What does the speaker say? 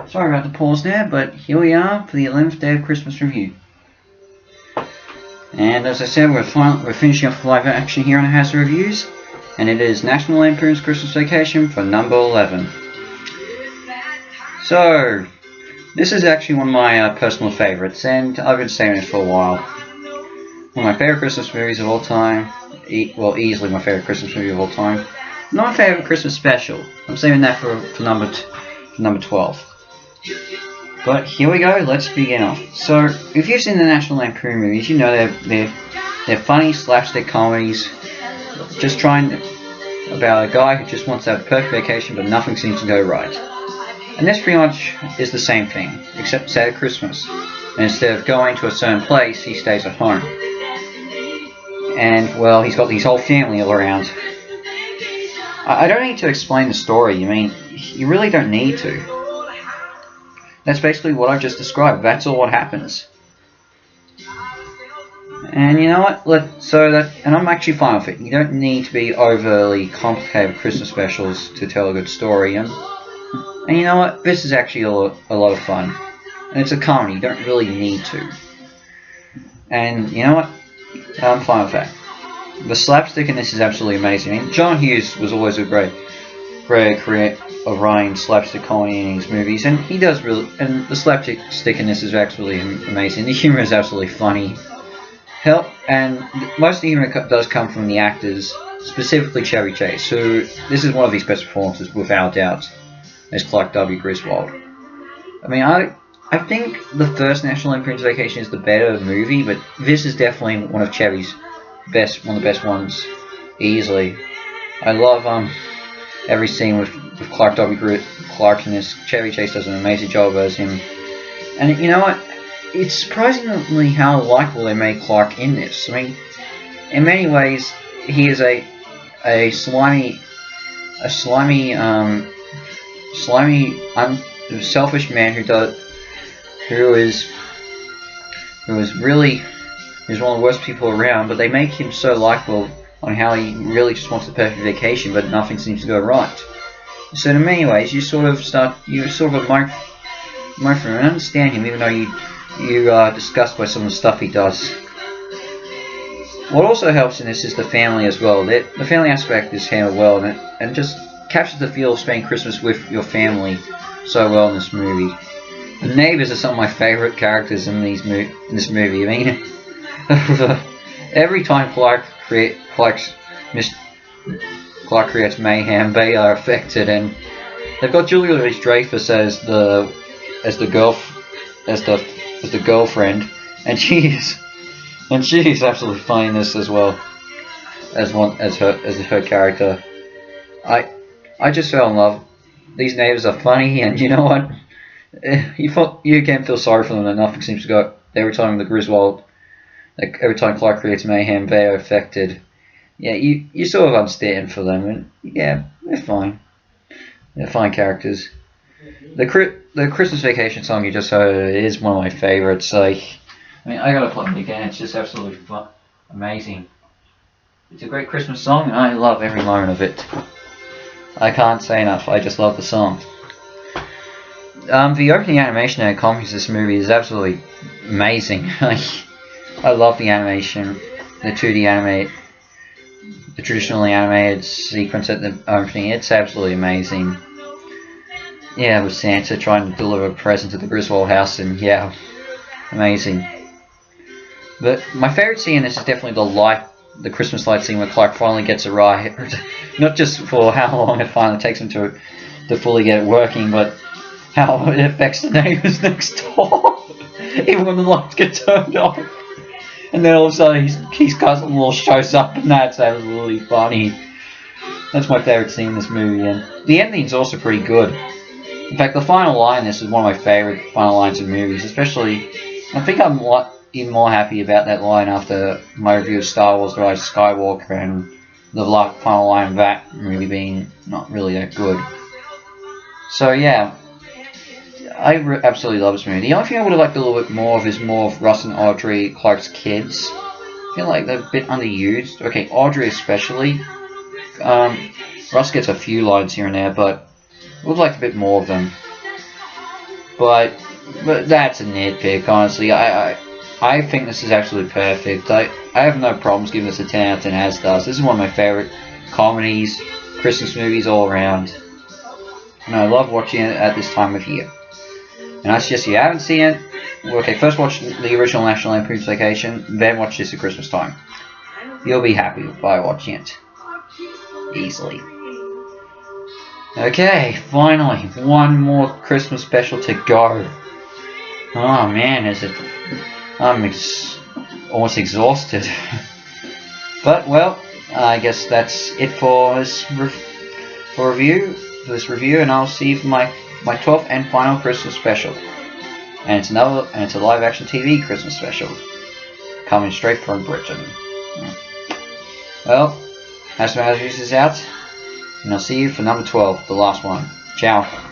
Sorry about the pause there, but here we are for the 11th day of Christmas review. And as I said, we're finishing off live action here on House of Reviews, and it is National Lampoon's Christmas Vacation for number 11. So, this is actually one of my personal favourites, and I've been saying it for a while. One of my favourite Christmas movies of all time. Well, easily my favourite Christmas movie of all time. Not my favourite Christmas special. I'm saving that for number 12. But here we go, let's begin off. So, if you've seen the National Lampoon movies, you know they're funny slapstick comedies, just trying about a guy who just wants to have a perfect vacation but nothing seems to go right. And this pretty much is the same thing, except it's at Christmas. And instead of going to a certain place, he stays at home. And, well, he's got his whole family all around. I don't need to explain the story, I mean, you really don't need to. That's basically what I've just described. That's all what happens. And you know what? And I'm actually fine with it. You don't need to be overly complicated Christmas specials to tell a good story. And you know what? This is actually a lot of fun. And it's a comedy. You don't really need to. And you know what? I'm fine with that. The slapstick in this is absolutely amazing. I mean, John Hughes was always a great creator of writing slapstick comedy in his movies, and he does really. And the slapstick in this is absolutely amazing. The humor is absolutely funny. And most of the humor does come from the actors, specifically Chevy Chase, who this is one of his best performances without doubt, as Clark W. Griswold. I mean, I think the first National Lampoon's Vacation is the better movie, but this is definitely one of Chevy's one of the best ones, easily. I love every scene with Clark in this. Chevy Chase does an amazing job as him. And you know what? It's surprisingly how likable they make Clark in this. I mean, in many ways, he is a slimy, selfish man who's one of the worst people around. But they make him so likable on how he really just wants the perfect vacation, but nothing seems to go right. So in many ways, you sort of admire him and understand him, even though you are disgusted by some of the stuff he does. What also helps in this is the family as well. The family aspect is handled well, and just captures the feel of spending Christmas with your family so well in this movie. The neighbors are some of my favorite characters in this movie. I mean, every time Clark creates mayhem, they are affected, and they've got Julia Louis-Dreyfus as the girlfriend, and she's absolutely funny in this as well as her character. I just fell in love. These neighbors are funny, and you know what? You can't feel sorry for them, and nothing seems to go. Every time every time Clark creates mayhem, they are affected. Yeah, you sort of understand for them, and yeah, they're fine. They're fine characters. The Christmas Vacation song you just heard is one of my favorites. I gotta play it again. It's just absolutely amazing. It's a great Christmas song, and I love every moment of it. I can't say enough. I just love the song. The opening animation that accompanies this movie is absolutely amazing. I love the animation, the 2D animate. The traditionally animated sequence at the opening, it's absolutely amazing. Yeah, with Santa trying to deliver a present to the Griswold house, and yeah, amazing. But my favourite scene in this is definitely the Christmas light scene where Clark finally gets a ride. Not just for how long it finally takes him to fully get it working, but how it affects the neighbours next door. Even when the lights get turned off. And then all of a sudden his cousin-in-law shows up, and that's absolutely funny. That's my favourite scene in this movie, and the ending's also pretty good. In fact, the final line, this is one of my favourite final lines in movies, especially, I think I'm even more happy about that line after my review of Star Wars: The Rise of Skywalker and the final line of that movie being not really that good. So yeah, I absolutely love this movie. The only thing I would have liked a little bit more of is more of Russ and Audrey Clark's kids. I feel like they're a bit underused. Okay, Audrey especially. Russ gets a few lines here and there, but I would have liked a bit more of them. But that's a nitpick, honestly. I think this is absolutely perfect. I have no problems giving this a 10 out of 10 as does. This is one of my favourite comedies, Christmas movies all around. And I love watching it at this time of year. And I suggest if you haven't seen it, okay, first watch the original National Lampoon's Vacation, then watch this at Christmas time. You'll be happy by watching it. Easily. Okay, finally, one more Christmas special to go. Oh man, I'm almost exhausted. But well, I guess that's it for this review, and I'll see you for my 12th and final Christmas special. And it's a live action TV Christmas special, coming straight from Britain. Well, Astro is out, and I'll see you for number 12, the last one. Ciao.